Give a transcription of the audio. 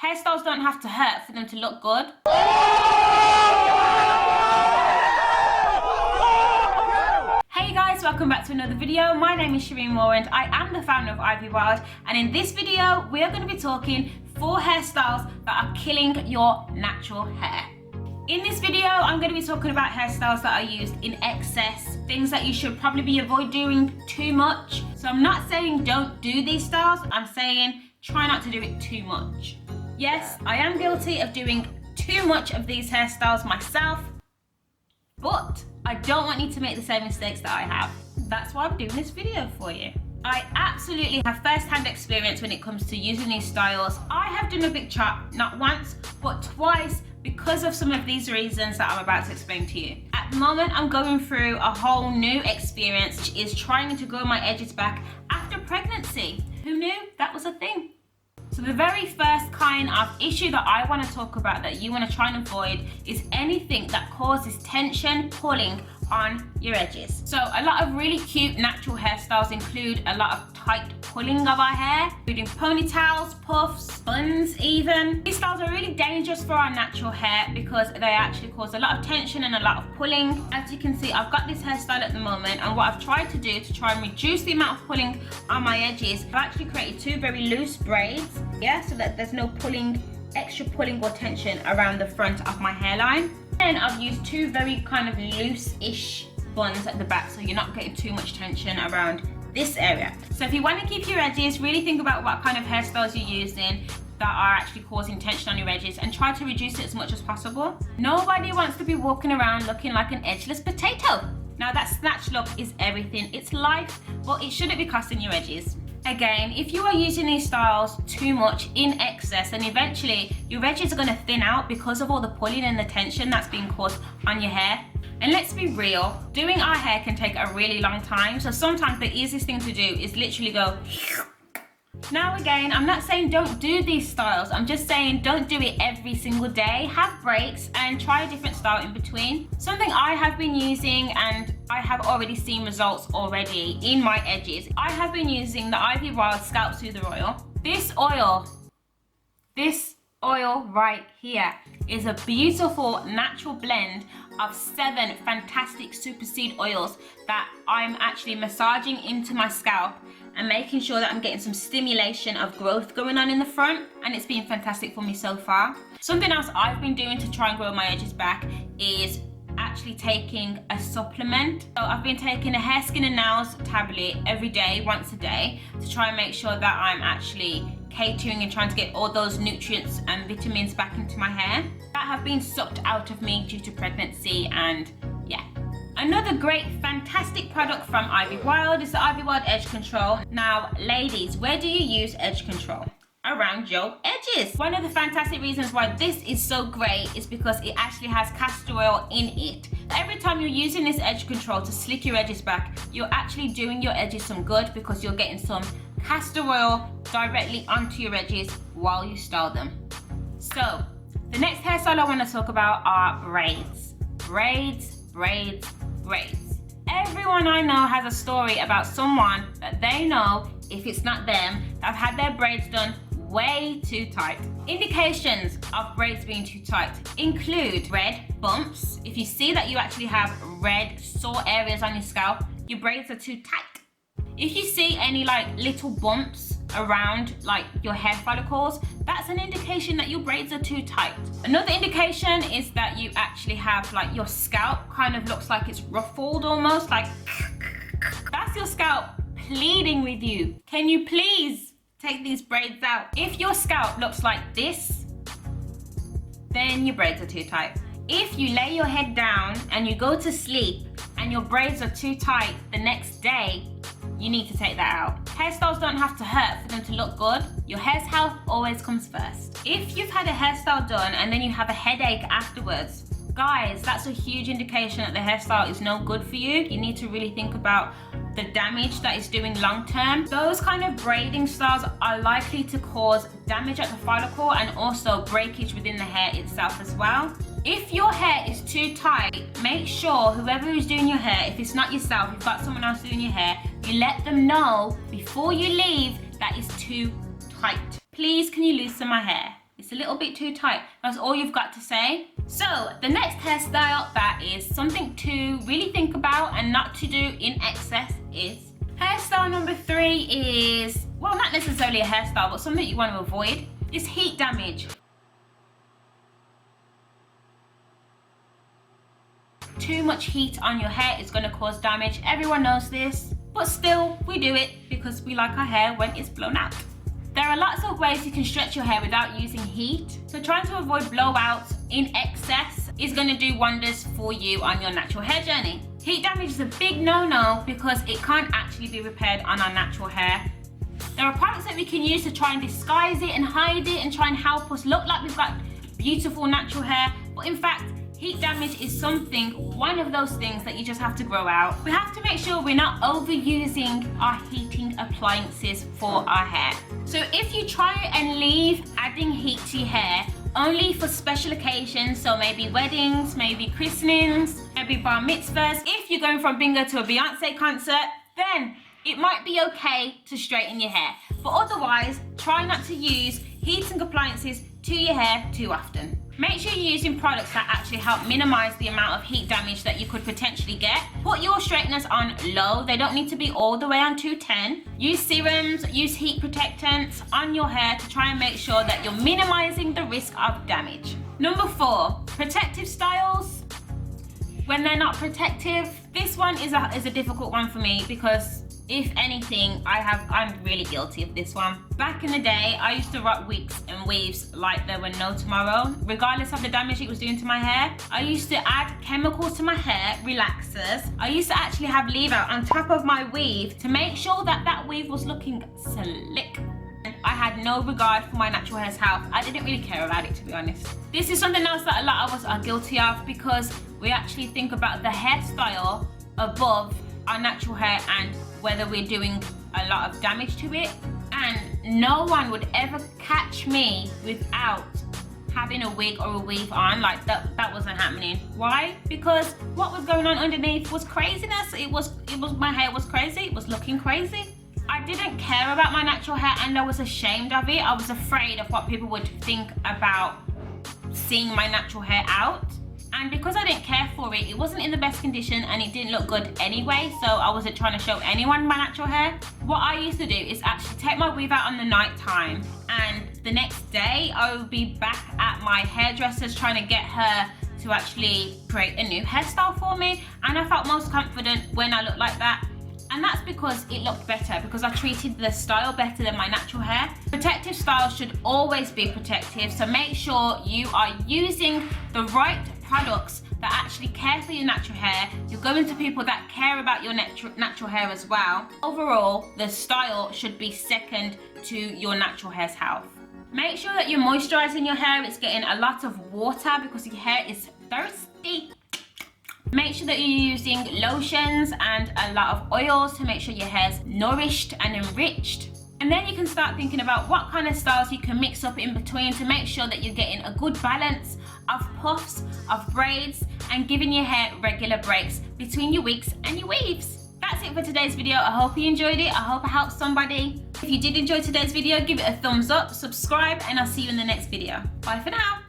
Hairstyles don't have to hurt for them to look good. Hey guys, welcome back to another video. My name is Shireen Moore and I am the founder of Ivy Wild, and in this video we are going to be talking 4 hairstyles that are killing your natural hair. In this video I'm going to be talking about hairstyles that are used in excess, things that you should probably avoid doing too much. So I'm not saying don't do these styles, I'm saying try not to do it too much. Yes, I am guilty of doing too much of these hairstyles myself, but I don't want you to make the same mistakes that I have. That's why I'm doing this video for you. I absolutely have first-hand experience when it comes to using these styles. I have done a big chop, not once, but twice, because of some of these reasons that I'm about to explain to you. At the moment, I'm going through a whole new experience, which is trying to grow my edges back after pregnancy. Who knew that was a thing? So the very first kind of issue that I want to talk about that you want to try and avoid is anything that causes tension, pulling on your edges. So a lot of really cute natural hairstyles include a lot of tight pulling of our hair, including ponytails, puffs, buns even. These styles are really dangerous for our natural hair because they actually cause a lot of tension and a lot of pulling. As you can see, I've got this hairstyle at the moment, and what I've tried to do to try and reduce the amount of pulling on my edges, I've actually created 2 very loose braids, so that there's no pulling, extra pulling or tension around the front of my hairline. And I've used 2 very kind of loose-ish buns at the back, so you're not getting too much tension around this area. So if you want to keep your edges, really think about what kind of hairstyles you're using that are actually causing tension on your edges, and try to reduce it as much as possible. Nobody wants to be walking around looking like an edgeless potato. Now that snatch look is everything. It's life, but it shouldn't be costing your edges. Again, if you are using these styles too much in excess, then eventually your edges are going to thin out because of all the pulling and the tension that's being caused on your hair. And let's be real, doing our hair can take a really long time, so sometimes the easiest thing to do is literally go. Now again, I'm not saying don't do these styles, I'm just saying don't do it every single day. Have breaks and try a different style in between. Something I have been using, and I have already seen results already in my edges, I have been using the Ivy Wild Scalp Soother Oil. This oil right here is a beautiful natural blend of 7 fantastic super seed oils that I'm actually massaging into my scalp and making sure that I'm getting some stimulation of growth going on in the front, and it's been fantastic for me so far. Something else I've been doing to try and grow my edges back is actually taking a supplement. So I've been taking a hair, skin and nails tablet every day, once a day, to try and make sure that I'm actually catering and trying to get all those nutrients and vitamins back into my hair that have been sucked out of me due to pregnancy. And yeah, another great fantastic product from Ivy Wild is the Ivy Wild Edge Control. Now ladies, where do you use edge control? Around your edges. One of the fantastic reasons why this is so great is because it actually has castor oil in it. Every time you're using this edge control to slick your edges back, you're actually doing your edges some good because you're getting some castor oil directly onto your edges while you style them. So the next hairstyle I want to talk about are braids. Braids, braids, braids. Everyone I know has a story about someone that they know, if it's not them, that have had their braids done way too tight. Indications of braids being too tight include red bumps. If you see that you actually have red sore areas on your scalp, your braids are too tight. If you see any like little bumps around like your hair follicles, that's an indication that your braids are too tight. Another indication is that you actually have like your scalp kind of looks like it's ruffled almost, like that's your scalp pleading with you. Can you please take these braids out? If your scalp looks like this, then your braids are too tight. If you lay your head down and you go to sleep and your braids are too tight the next day, you need to take that out. Hairstyles don't have to hurt for them to look good. Your hair's health always comes first. If you've had a hairstyle done and then you have a headache afterwards, guys, that's a huge indication that the hairstyle is no good for you. You need to really think about the damage that it's doing long term. Those kind of braiding styles are likely to cause damage at the follicle and also breakage within the hair itself as well. If your hair is too tight, make sure whoever is doing your hair, if it's not yourself, you've got someone else doing your hair, you let them know before you leave that it's too tight. Please, can you loosen my hair? It's It's a little bit too tight. That's all you've got to say. So the next hairstyle that is something to really think about and not to do in excess is hairstyle number 3 is, well, not necessarily a hairstyle, but something you want to avoid is heat damage. Too much heat on your hair is going to cause damage. Everyone knows this, but still we do it because we like our hair when it's blown out. There are lots of ways you can stretch your hair without using heat, so trying to avoid blowouts in excess is going to do wonders for you on your natural hair journey. Heat damage is a big no-no because it can't actually be repaired on our natural hair. There are products that we can use to try and disguise it and hide it and try and help us look like we've got beautiful natural hair, but in fact, heat damage is one of those things that you just have to grow out. We have to make sure we're not overusing our heating appliances for our hair. So if you try and leave adding heat to your hair only for special occasions, so maybe weddings, maybe christenings, maybe bar mitzvahs, if you're going from bingo to a Beyonce concert, then it might be okay to straighten your hair. But otherwise, try not to use heating appliances to your hair too often. Make sure you're using products that actually help minimize the amount of heat damage that you could potentially get. Put your straighteners on low. They don't need to be all the way on 210. Use serums, use heat protectants on your hair to try and make sure that you're minimizing the risk of damage. Number 4, protective styles. When they're not protective, this one is a difficult one for me because if anything, I'm really guilty of this one. Back in the day, I used to rock wigs and weaves like there were no tomorrow, regardless of the damage it was doing to my hair. I used to add chemicals to my hair, relaxers. I used to actually have leave out on top of my weave to make sure that that weave was looking slick. I had no regard for my natural hair's health. I didn't really care about it, to be honest. This is something else that a lot of us are guilty of because we actually think about the hairstyle above our natural hair and whether we're doing a lot of damage to it. And no one would ever catch me without having a wig or a weave on. Like that wasn't happening. Why? Because what was going on underneath was craziness. It was my hair was crazy. It was looking crazy. I didn't care about my natural hair and I was ashamed of it. I was afraid of what people would think about seeing my natural hair out. And because I didn't care for it, it wasn't in the best condition and it didn't look good anyway, so I wasn't trying to show anyone my natural hair. What I used to do is actually take my weave out on the night time, and the next day I would be back at my hairdresser's trying to get her to actually create a new hairstyle for me, and I felt most confident when I looked like that. And that's because it looked better, because I treated the style better than my natural hair. Protective styles should always be protective, so make sure you are using the right products that actually care for your natural hair. You're going to people that care about your natural hair as well. Overall, the style should be second to your natural hair's health. Make sure that you're moisturizing your hair. It's getting a lot of water because your hair is thirsty. Make sure that you're using lotions and a lot of oils to make sure your hair's nourished and enriched. And then you can start thinking about what kind of styles you can mix up in between to make sure that you're getting a good balance of puffs, of braids, and giving your hair regular breaks between your wigs and your weaves. That's it for today's video. I hope you enjoyed it. I hope it helped somebody. If you did enjoy today's video, give it a thumbs up, subscribe, and I'll see you in the next video. Bye for now.